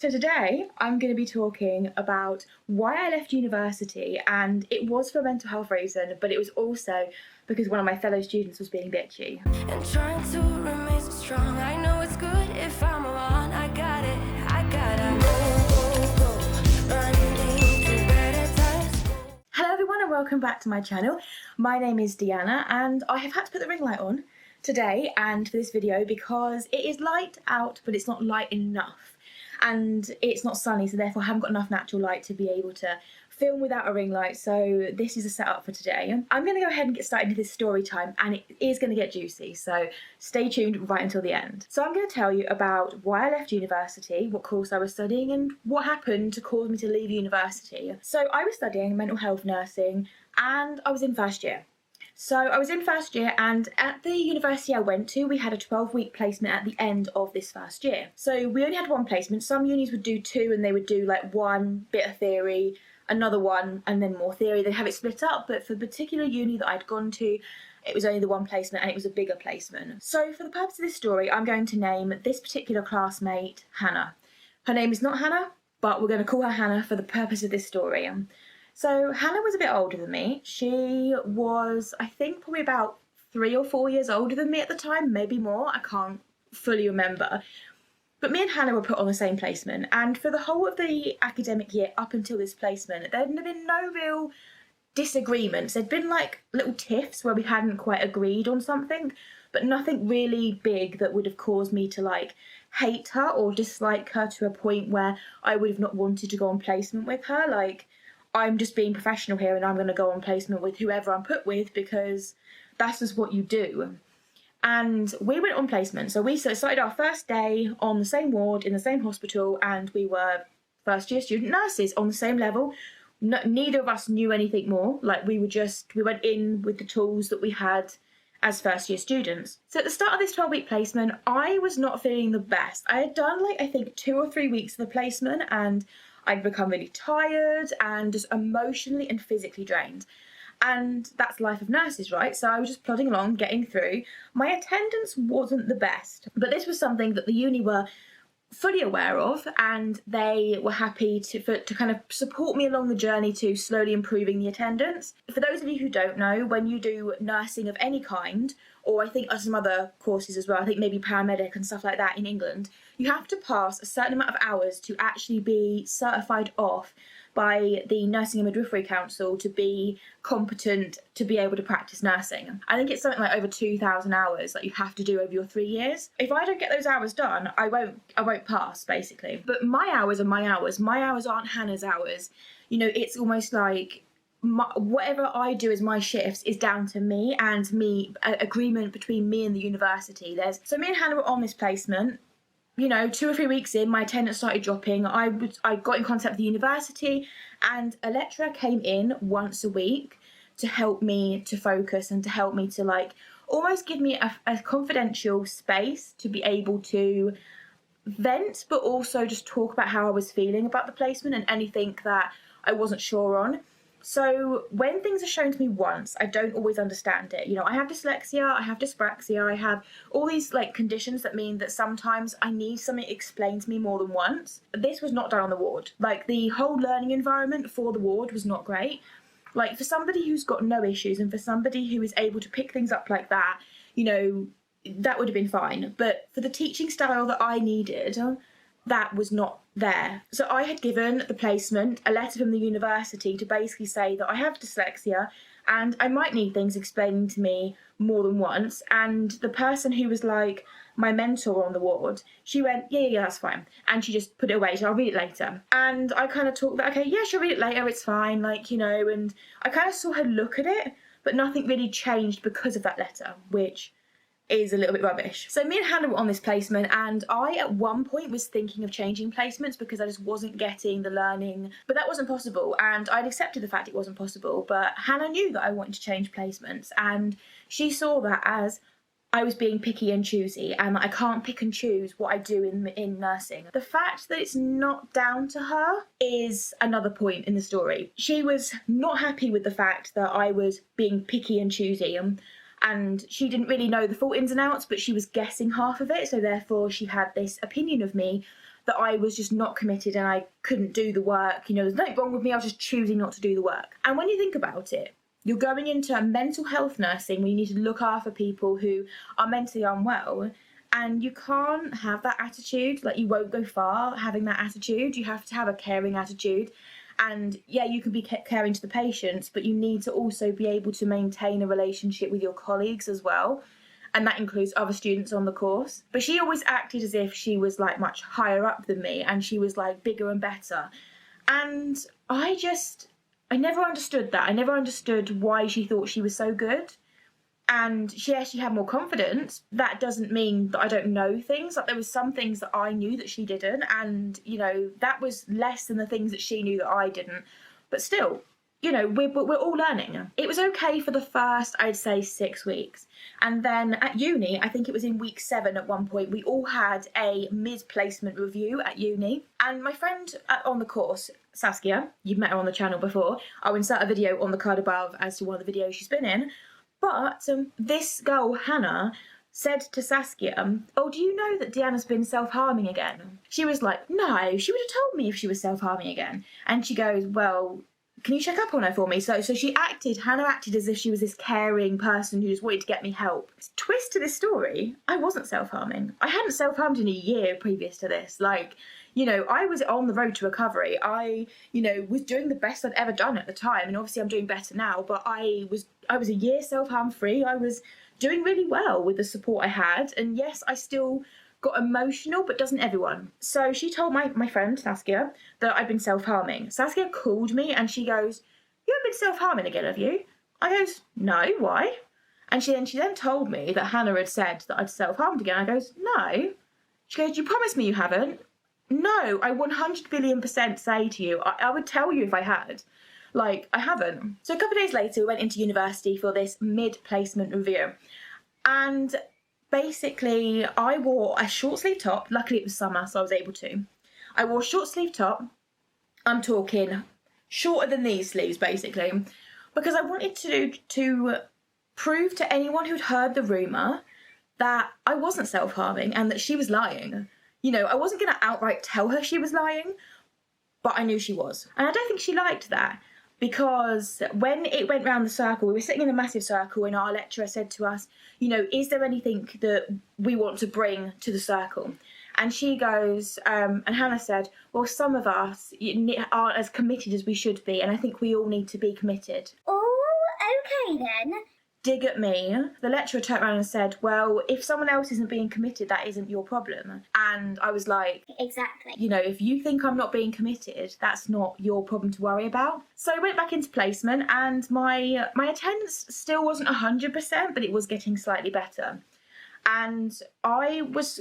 So today I'm going to be talking about why I left university, and it was for a mental health reason, but it was also because one of my fellow students was being bitchy. And trying to remain so strong. I know it's good if I'm wrong. I got it. Go. Running to better times. Hello everyone and welcome back to my channel. My name is Deanna and I have had to put the ring light on today and for this video because it is light out, but it's not light enough. And it's not sunny, so therefore I haven't got enough natural light to be able to film without a ring light, so this is a setup for today. I'm going to go ahead and get started into this story time, and it is going to get juicy, so stay tuned right until the end. So I'm going to tell you about why I left university, what course I was studying, and what happened to cause me to leave university. So I was studying mental health nursing, and I was in first year. So I was in first year, and at the university I went to, we had a 12-week placement at the end of this first year. So we only had one placement. Some unis would do two, and they would do like one bit of theory, another one, and then more theory. They'd have it split up, but for the particular uni that I'd gone to, it was only the one placement, and it was a bigger placement. So for the purpose of this story, I'm going to name this particular classmate Hannah. Her name is not Hannah, but we're going to call her Hannah for the purpose of this story. So Hannah was a bit older than me. She was, I think, probably about 3 or 4 years older than me at the time, maybe more. I can't fully remember. But me and Hannah were put on the same placement, and for the whole of the academic year up until this placement, there'd been no real disagreements. There'd been like little tiffs where we hadn't quite agreed on something, but nothing really big that would have caused me to like hate her or dislike her to a point where I would have not wanted to go on placement with her. Like, I'm just being professional here and I'm going to go on placement with whoever I'm put with because that's just what you do. And we went on placement. So we started our first day on the same ward in the same hospital, and we were first year student nurses on the same level. Neither of us knew anything more. Like we went in with the tools that we had as first year students. So at the start of this 12-week placement, I was not feeling the best. I had done like, I think 2 or 3 weeks of the placement, and I'd become really tired and just emotionally and physically drained. And that's life of nurses, right? So I was just plodding along, getting through. My attendance wasn't the best, but this was something that the uni were fully aware of, and they were happy to kind of support me along the journey to slowly improving the attendance. For those of you who don't know, when you do nursing of any kind, or I think some other courses as well, I think maybe paramedic and stuff like that in England, you have to pass a certain amount of hours to actually be certified off by the Nursing and Midwifery Council to be competent to be able to practice nursing. I think it's something like over 2,000 hours that you have to do over your 3 years. If I don't get those hours done, I won't pass, basically. But my hours are my hours. My hours aren't Hannah's hours. You know, it's almost like whatever I do as my shifts is down to me and me, agreement between me and the university. So me and Hannah were on this placement. You know, 2 or 3 weeks in, my attendance started dropping. I got in contact with the university, and a lecturer came in once a week to help me to focus and to help me to like almost give me a confidential space to be able to vent, but also just talk about how I was feeling about the placement and anything that I wasn't sure on. So when things are shown to me once, I don't always understand it. You know, I have dyslexia, I have dyspraxia, I have all these like conditions that mean that sometimes I need something explained to me more than once. This was not done on the ward. Like the whole learning environment for the ward was not great. Like for somebody who's got no issues and for somebody who is able to pick things up like that, you know, that would have been fine. But for the teaching style that I needed, that was not there. So I had given the placement a letter from the university to basically say that I have dyslexia and I might need things explained to me more than once. And the person who was like my mentor on the ward, she went, yeah, that's fine. And she just put it away. So I'll read it later. And I kind of talked that, okay, yeah, she'll read it later. It's fine. Like, you know, and I kind of saw her look at it, but nothing really changed because of that letter, which is a little bit rubbish. So me and Hannah were on this placement, and I at one point was thinking of changing placements because I just wasn't getting the learning, but that wasn't possible, and I'd accepted the fact it wasn't possible. But Hannah knew that I wanted to change placements, and she saw that as I was being picky and choosy, and I can't pick and choose what I do in nursing. The fact that it's not down to her is another point in the story. She was not happy with the fact that I was being picky and choosy, and she didn't really know the full ins and outs, but she was guessing half of it, so therefore she had this opinion of me that I was just not committed and I couldn't do the work. You know, there's nothing wrong with me, I was just choosing not to do the work. And when you think about it, you're going into mental health nursing where you need to look after people who are mentally unwell, and you can't have that attitude. Like, you won't go far having that attitude. You have to have a caring attitude. And yeah, you can be caring to the patients, but you need to also be able to maintain a relationship with your colleagues as well. And that includes other students on the course. But she always acted as if she was like much higher up than me, and she was like bigger and better. And I never understood that. I never understood why she thought she was so good. And she had more confidence. That doesn't mean that I don't know things. Like, there was some things that I knew that she didn't, and you know, that was less than the things that she knew that I didn't. But still, you know, we're all learning. It was okay for the first, I'd say, 6 weeks. And then at uni, I think it was in week 7 at one point, we all had a mid-placement review at uni. And my friend on the course, Saskia, you've met her on the channel before. I'll insert a video on the card above as to one of the videos she's been in. But this girl, Hannah, said to Saskia, oh, do you know that Deanna's been self-harming again? She was like, no, she would have told me if she was self-harming again. And she goes, well, can you check up on her for me? So Hannah acted as if she was this caring person who just wanted to get me help. Twist to this story, I wasn't self-harming. I hadn't self-harmed in a year previous to this. Like, you know, I was on the road to recovery. I, you know, was doing the best I'd ever done at the time. And obviously I'm doing better now, but I was a year self-harm free. I was doing really well with the support I had. And yes, I still got emotional, but doesn't everyone? So she told my friend, Saskia, that I'd been self-harming. Saskia called me and she goes, you haven't been self-harming again, have you? I goes, no, why? And she then told me that Hannah had said that I'd self-harmed again. I goes, no. She goes, you promise me you haven't? No, I 100 billion% say to you, I would tell you if I had. Like, I haven't. So a couple of days later, we went into university for this mid-placement review. And basically, I wore a short sleeve top. Luckily, it was summer, so I was able to. I wore a short sleeve top. I'm talking shorter than these sleeves, basically, because I wanted to prove to anyone who'd heard the rumour that I wasn't self-harming and that she was lying. You know, I wasn't going to outright tell her she was lying, but I knew she was. And I don't think she liked that, because when it went round the circle, we were sitting in a massive circle and our lecturer said to us, you know, is there anything that we want to bring to the circle? And she goes, and Hannah said, well, some of us aren't as committed as we should be, and I think we all need to be committed. Oh, okay then. Dig at me. The lecturer turned around and said, well, if someone else isn't being committed, that isn't your problem. And I was like, exactly. You know, if you think I'm not being committed, that's not your problem to worry about. So I went back into placement, and my attendance still wasn't 100%, but it was getting slightly better. And I was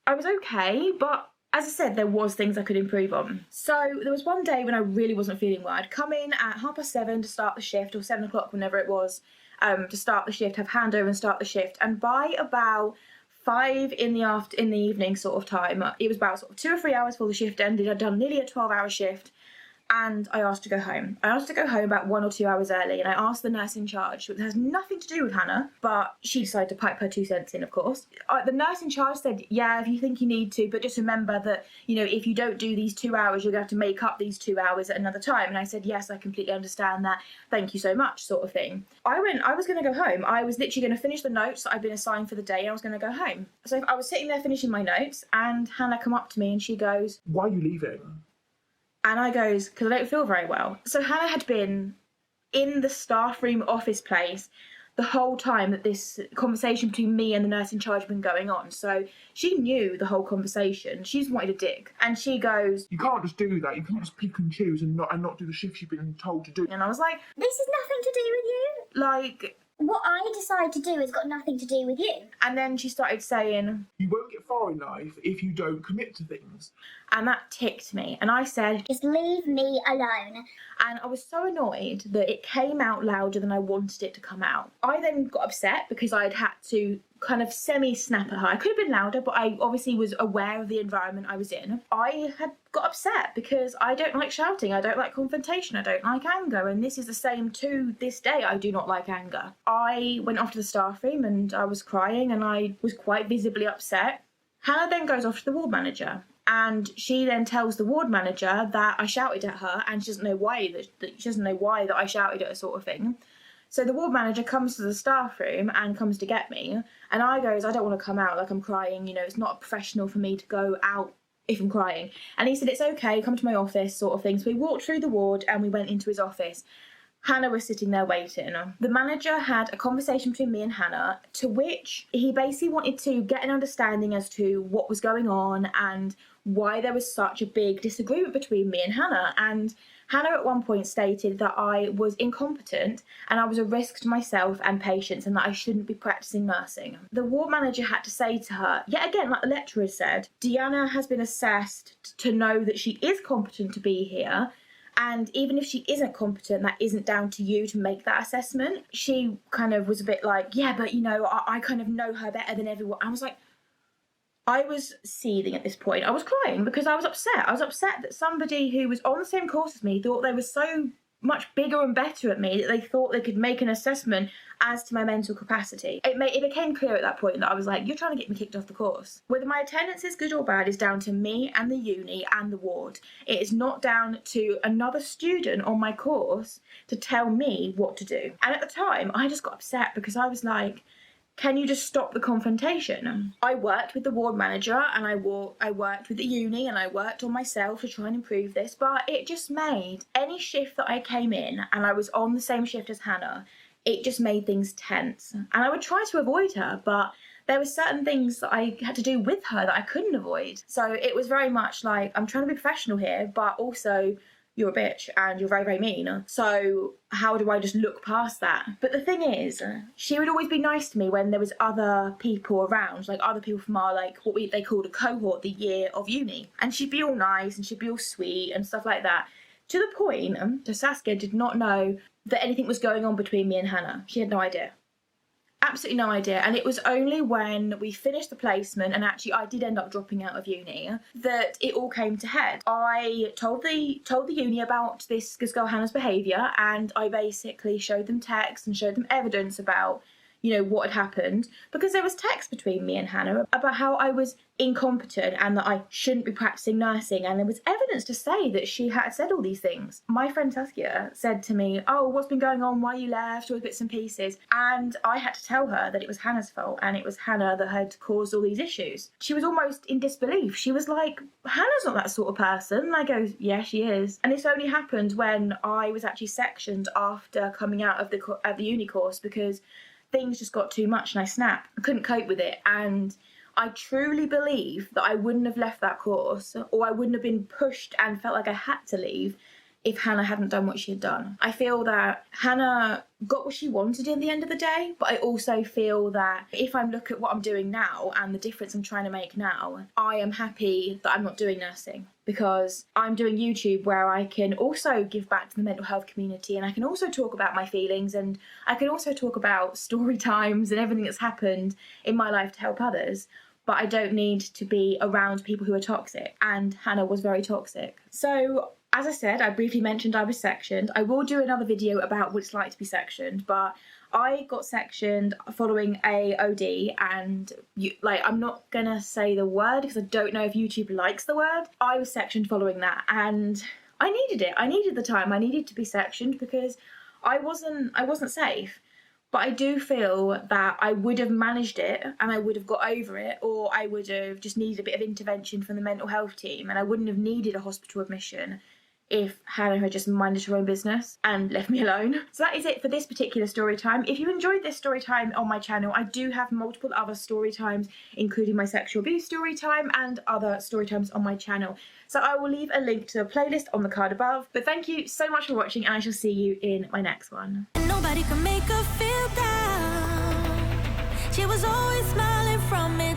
okay, but as I said, there was things I could improve on. So there was one day when I really wasn't feeling well. I'd come in at 7:30 to start the shift, or 7 o'clock, whenever it was, to start the shift, have handover and start the shift. And by about 5 in the evening sort of time, it was about sort of 2 or 3 hours before the shift ended. I'd done nearly a 12-hour shift, and I asked to go home. I asked to go home about 1 or 2 hours early, and I asked the nurse in charge, which has nothing to do with Hannah, but she decided to pipe her 2 cents in, of course. The nurse in charge said, yeah, if you think you need to, but just remember that, you know, if you don't do these 2 hours, you're going to have to make up these 2 hours at another time. And I said, yes, I completely understand that. Thank you so much, sort of thing. I was going to go home. I was literally going to finish the notes that I'd been assigned for the day, and I was going to go home. So I was sitting there finishing my notes, and Hannah come up to me and she goes, why are you leaving? And I goes, because I don't feel very well. So Hannah had been in the staff room office place the whole time that this conversation between me and the nurse in charge had been going on. So she knew the whole conversation. She just wanted to dig. And she goes, you can't just do that. You can't just pick and choose and not do the shifts you've been told to do. And I was like, this is nothing to do with you. like, What I decide to do has got nothing to do with you. and then she started saying, You won't get far in life if you don't commit to things. and that ticked me. And I said, Just leave me alone. and I was so annoyed that it came out louder than I wanted it to come out. I then got upset because I'd had to kind of semi-snap at her. I could have been louder, but I obviously was aware of the environment I was in. I had got upset because I don't like shouting, I don't like confrontation, I don't like anger, and this is the same to this day. I do not like anger. I went off to the staff room and I was crying and I was quite visibly upset. Hannah then goes off to the ward manager, And she then tells the ward manager that I shouted at her, and she doesn't know why that I shouted at her, sort of thing. So the ward manager comes to the staff room and comes to get me, and I goes, I don't want to come out, like I'm crying, you know, it's not professional for me to go out if I'm crying. And he said, it's okay, come to my office, sort of thing. So we walked through the ward and we went into his office. Hannah was sitting there waiting. The manager had a conversation between me and Hannah, to which he basically wanted to get an understanding as to what was going on and why there was such a big disagreement between me and Hannah. And Hannah at one point stated that I was incompetent and I was a risk to myself and patients, and that I shouldn't be practicing nursing. The ward manager had to say to her, yet again, like the lecturer said, Deeanna has been assessed to know that she is competent to be here. And even if she isn't competent, that isn't down to you to make that assessment. She kind of was a bit like, yeah, but you know, I kind of know her better than everyone. I was like, I was seething at this point. I was crying because I was upset. I was upset that somebody who was on the same course as me thought they were so much bigger and better at me that they thought they could make an assessment as to my mental capacity. It became clear at that point that I was like, you're trying to get me kicked off the course. Whether my attendance is good or bad is down to me and the uni and the ward. It is not down to another student on my course to tell me what to do. And at the time, I just got upset because I was like, can you just stop the confrontation? I worked with the ward manager and I worked with the uni and I worked on myself to try and improve this, but it just made any shift that I came in and I was on the same shift as Hannah, it just made things tense. And I would try to avoid her, but there were certain things that I had to do with her that I couldn't avoid. So it was very much like, I'm trying to be professional here, but also you're a bitch and you're very, very mean. So how do I just look past that? But the thing is, she would always be nice to me when there was other people around, like other people from our, like, they called a cohort, the year of uni. And she'd be all nice and she'd be all sweet and stuff like that. To the point, Saskia did not know that anything was going on between me and Hannah. She had no idea. Absolutely no idea. And it was only when we finished the placement, and actually I did end up dropping out of uni, that it all came to head. I told the uni about this girl Hannah's behaviour, and I basically showed them text and showed them evidence about, you know, what had happened, because there was text between me and Hannah about how I was incompetent and that I shouldn't be practicing nursing, and there was evidence to say that she had said all these things. My friend Saskia said to me, oh, what's been going on, why you left, all the bits and pieces, and I had to tell her that it was Hannah's fault and it was Hannah that had caused all these issues. She was almost in disbelief. She was like, Hannah's not that sort of person. And I go, yeah, she is. And this only happened when I was actually sectioned after coming out of the uni course, because things just got too much and I snapped. I couldn't cope with it, and I truly believe that I wouldn't have left that course, or I wouldn't have been pushed and felt like I had to leave, if Hannah hadn't done what she had done. I feel that Hannah got what she wanted in the end of the day, but I also feel that if I look at what I'm doing now and the difference I'm trying to make now, I am happy that I'm not doing nursing, because I'm doing YouTube where I can also give back to the mental health community, and I can also talk about my feelings, and I can also talk about story times and everything that's happened in my life to help others. But I don't need to be around people who are toxic, and Hannah was very toxic. So as I said, I briefly mentioned I was sectioned. I will do another video about what it's like to be sectioned, but I got sectioned following a OD, and I'm not gonna say the word because I don't know if YouTube likes the word. I was sectioned following that, and I needed it. I needed the time. I needed to be sectioned because I wasn't safe. But I do feel that I would have managed it and I would have got over it, or I would have just needed a bit of intervention from the mental health team, and I wouldn't have needed a hospital admission if Hannah had just minded her own business and left me alone. So that is it for this particular story time. If you enjoyed this story time on my channel, I do have multiple other story times, including my sexual abuse story time and other story times on my channel. So I will leave a link to a playlist on the card above. But thank you so much for watching, and I shall see you in my next one. Nobody can make her feel down. She was always smiling from me.